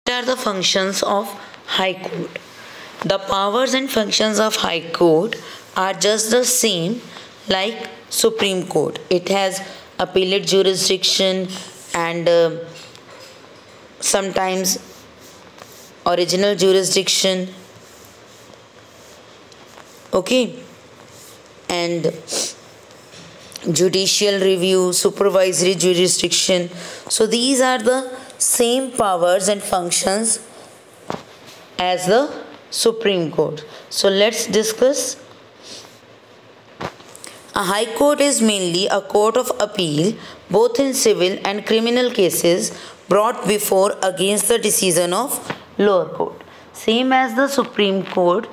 are the functions of High Court? The powers and functions of High Court are just the same like Supreme Court. It has appellate jurisdiction and sometimes original jurisdiction. Okay, and judicial review, supervisory jurisdiction. So these are the same powers and functions as the Supreme Court. So let's discuss. A High Court is mainly a court of appeal both in civil and criminal cases brought before against the decision of lower court. Same as the Supreme Court,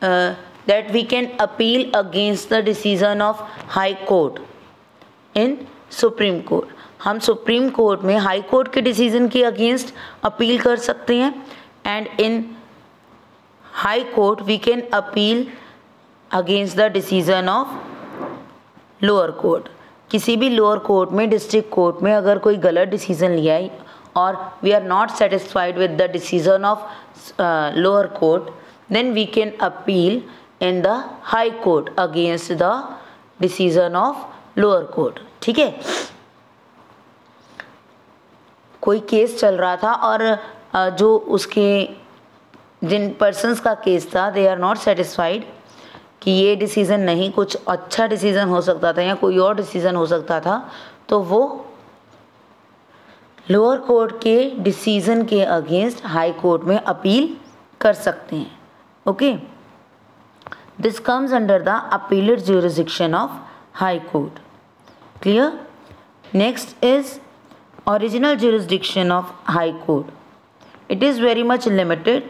that we can appeal against the decision of High Court in Supreme Court. हम Supreme Court में High Court के decision के against appeal कर सकते हैं and in High Court we can appeal against the decision of lower court. किसी भी lower court में, डिस्ट्रिक्ट कोर्ट में अगर कोई गलत डिसीजन लिया है और we are not satisfied with the decision of lower court, then we can appeal in the High Court against the decision of lower court. ठीक है, कोई केस चल रहा था और जो उसके जिन पर्सन्स का केस था दे आर नॉट सेटिस्फाइड कि ये डिसीज़न नहीं, कुछ अच्छा डिसीज़न हो सकता था या कोई और डिसीज़न हो सकता था, तो वो लोअर कोर्ट के डिसीज़न के अगेंस्ट हाई कोर्ट में अपील कर सकते हैं. Okay, this comes under the appellate jurisdiction of high court. Clear? Next is original jurisdiction of High Court. It is very much limited.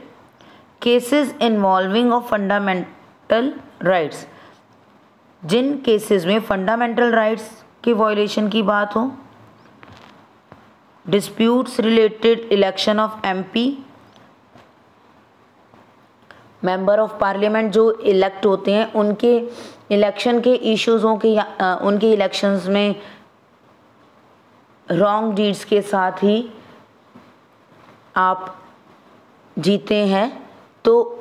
Cases involving of fundamental rights. जिन cases में fundamental rights की violation की बात हो, disputes related election of MP, member of Parliament जो elect होते हैं उनके इलेक्शन के इश्यूज़ हो के उनके इलेक्शंस में रॉन्ग डीड्स के साथ ही आप जीते हैं, तो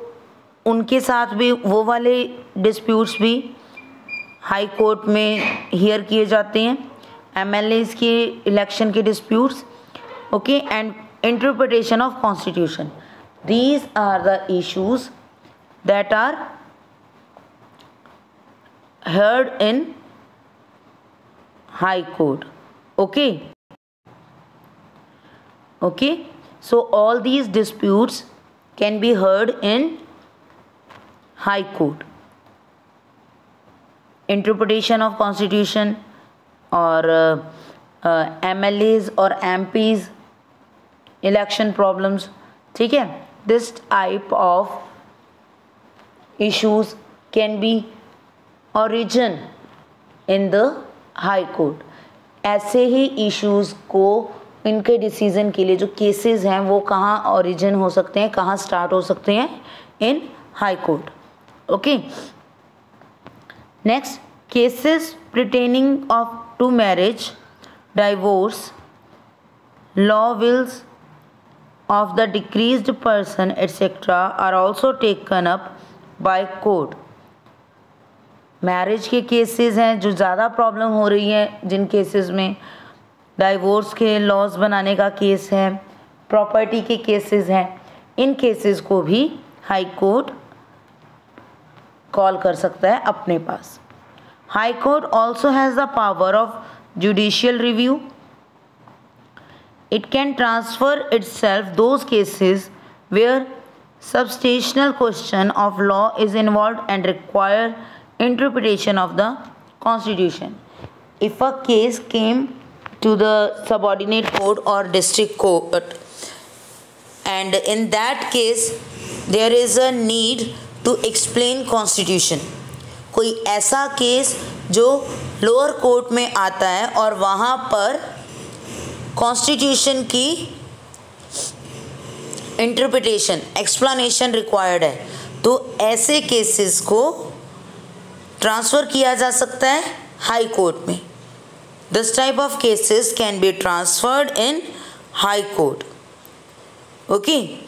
उनके साथ भी वो वाले डिस्प्यूट्स भी हाई कोर्ट में हियर किए जाते हैं. एमएलएस के इलेक्शन के disputes. Okay, and interpretation of constitution. These are the issues that are heard in High Court. Okay, so all these disputes can be heard in High Court. Interpretation of Constitution or MLAs or MPs election problems. ठीक है, this type of issues can be origin in the High Court. ऐसे ही issues को इनके decision के लिए जो cases हैं वो कहाँ ओरिजिन हो सकते हैं, कहाँ स्टार्ट हो सकते हैं? इन High court. Okay, next, cases pertaining to marriage, divorce, law wills of the deceased person etc. are also taken up by court. Marriage के केसेस हैं जो ज़्यादा प्रॉब्लम हो रही है, जिन केसेस में डाइवोर्स के लॉज बनाने का केस है, प्रॉपर्टी के केसेस हैं, इन केसेस को भी हाई कोर्ट कॉल कर सकता है अपने पास. High court also has the power of judicial review. It can transfer itself those cases where substantial question of law is involved and require interpretation of the Constitution. If a case came to the subordinate court or district court and in that case there is a need to explain Constitution, कोई ऐसा case जो lower court में आता है और वहाँ पर constitution की इंटरप्रिटेशन, एक्सप्लेनेशन रिक्वायर्ड है, तो ऐसे केसेस को ट्रांसफ़र किया जा सकता है हाई कोर्ट में. This type of cases can be transferred in High court. Okay.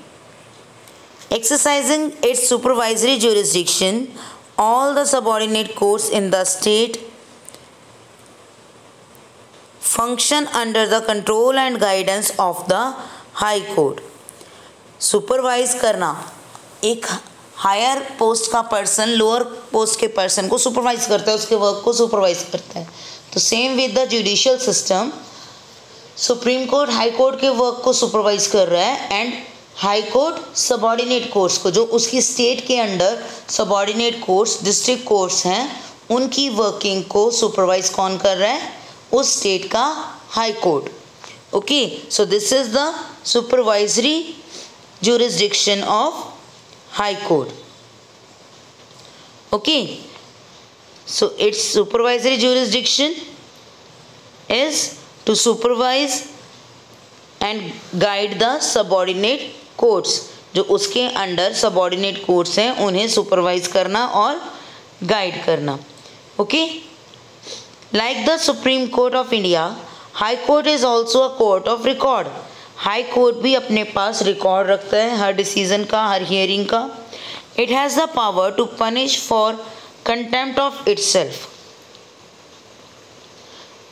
Exercising its supervisory jurisdiction, all the subordinate courts in the state function under the control and guidance of the High Court. Supervise करना, एक higher post का person lower post के person को supervise करता है, उसके work को supervise करता है. तो same with the judicial system, supreme court high Court के वर्क को सुपरवाइज कर रहा है and high court subordinate courts को, जो उसकी स्टेट के under subordinate courts district courts हैं, उनकी वर्किंग को सुपरवाइज कौन कर रहा है? उस स्टेट का High court. Okay, so this is the supervisory jurisdiction of High Court. Okay, so its supervisory jurisdiction is to supervise and guide the subordinate courts. जो उसके अंडर subordinate courts हैं उन्हें supervise करना और guide करना. Okay, like the Supreme Court of India, High Court is also a court of record. High Court भी अपने पास रिकॉर्ड रखता है हर डिसीजन का, हर हियरिंग का. It has the power to punish for contempt of itself.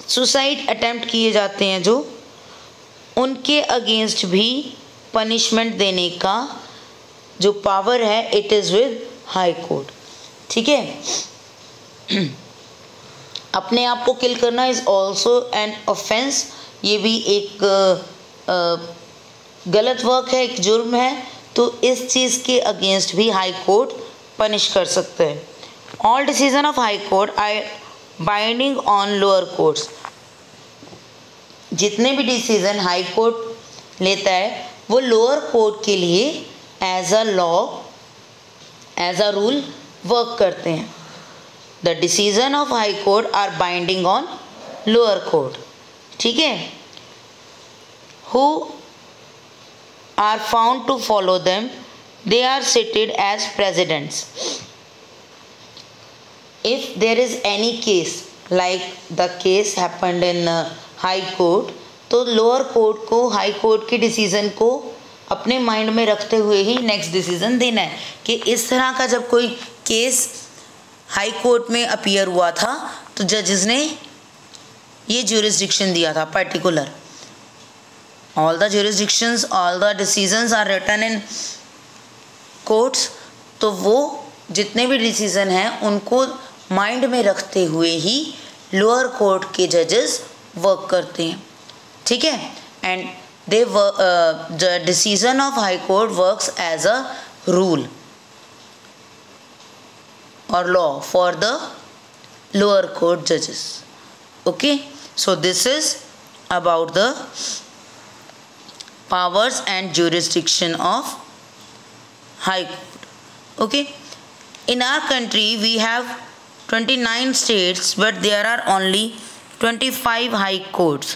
Suicide attempt किए जाते हैं जो, उनके अगेंस्ट भी पनिशमेंट देने का जो पावर है, it is with high court. ठीक है. अपने आप को किल करना इज़ ऑल्सो एन ऑफेंस. ये भी एक गलत वर्क है, एक जुर्म है. तो इस चीज़ के अगेंस्ट भी हाई कोर्ट पनिश कर सकते हैं. All decision of high Court are binding on lower courts. जितने भी डिसीजन हाई कोर्ट लेता है वो लोअर कोर्ट के लिए as a law, as a rule work करते हैं. The decision of high Court are binding on lower court. ठीक है. Who are found to follow them, they are cited as precedents. If there is any case like the case happened in high court, तो lower court को high Court के decision को अपने mind में रखते हुए ही नेक्स्ट डिसीजन देना है. कि इस तरह का जब कोई केस हाई कोर्ट में अपीयर हुआ था तो जजेस ने ये ज्यूरिसडिक्शन दिया था particular. All the jurisdictions, all the decisions are written in courts. तो वो जितने भी डिसीजन हैं उनको माइंड में रखते हुए ही लोअर कोर्ट के जजेस वर्क करते हैं. ठीक है. And they the decision of high court works as a rule or law for the lower court जजेस. Okay, so this is about the powers and jurisdiction of High Court. Okay, in our country we have 29 states, but there are only 25 high courts.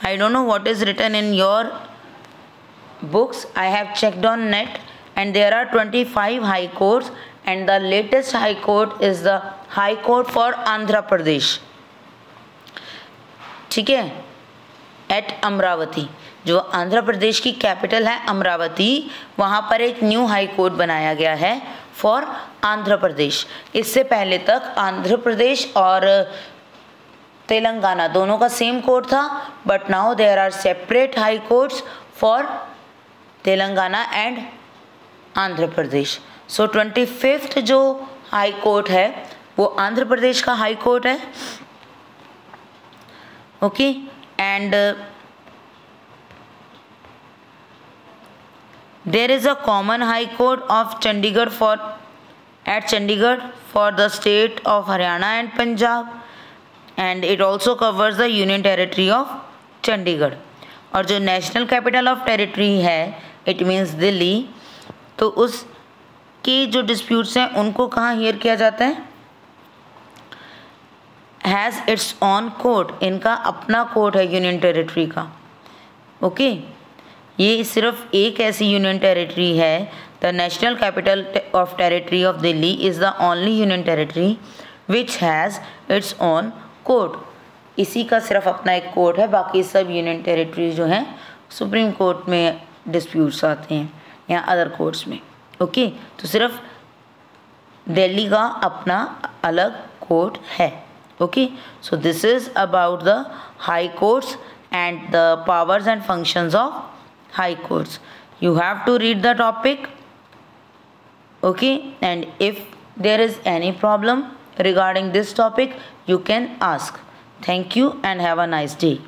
I don't know what is written in your books. I have checked on net and there are 25 high courts, and the latest high court is the High Court for Andhra Pradesh. ठीक है. Eight Amravati, जो आंध्र प्रदेश की capital है अमरावती, वहाँ पर एक new high court बनाया गया है फॉर आंध्र प्रदेश. इससे पहले तक आंध्र प्रदेश और तेलंगाना दोनों का सेम कोर्ट था, but now there are separate High Courts for Telangana and Andhra Pradesh. So 25th जो हाई कोर्ट है वो आंध्र प्रदेश का हाई कोर्ट है. Okay, and there is a common high court of Chandigarh at Chandigarh for the state of Haryana and Punjab, and it also covers the union territory of Chandigarh. और जो national capital of territory है, it means Delhi, तो उसके जो disputes हैं उनको कहाँ here किया जाता है? Has its on court. इनका अपना कोर्ट है यूनियन टेरिटरी का. ओके, ये सिर्फ एक ऐसी यूनियन टेरिटरी है, the national capital of territory of Delhi is the only union territory which has its on court. इसी का सिर्फ अपना एक कोर्ट है, बाकी सब यूनियन टेरिटरी जो हैं सुप्रीम कोर्ट में डिस्प्यूट्स आते हैं या अदर कोर्ट्स में। ओके, तो सिर्फ दिल्ली का अपना अलग कोर्ट है। Okay, so this is about the high courts and the powers and functions of high courts. You have to read the topic, okay, and if there is any problem regarding this topic, you can ask. Thank you and have a nice day.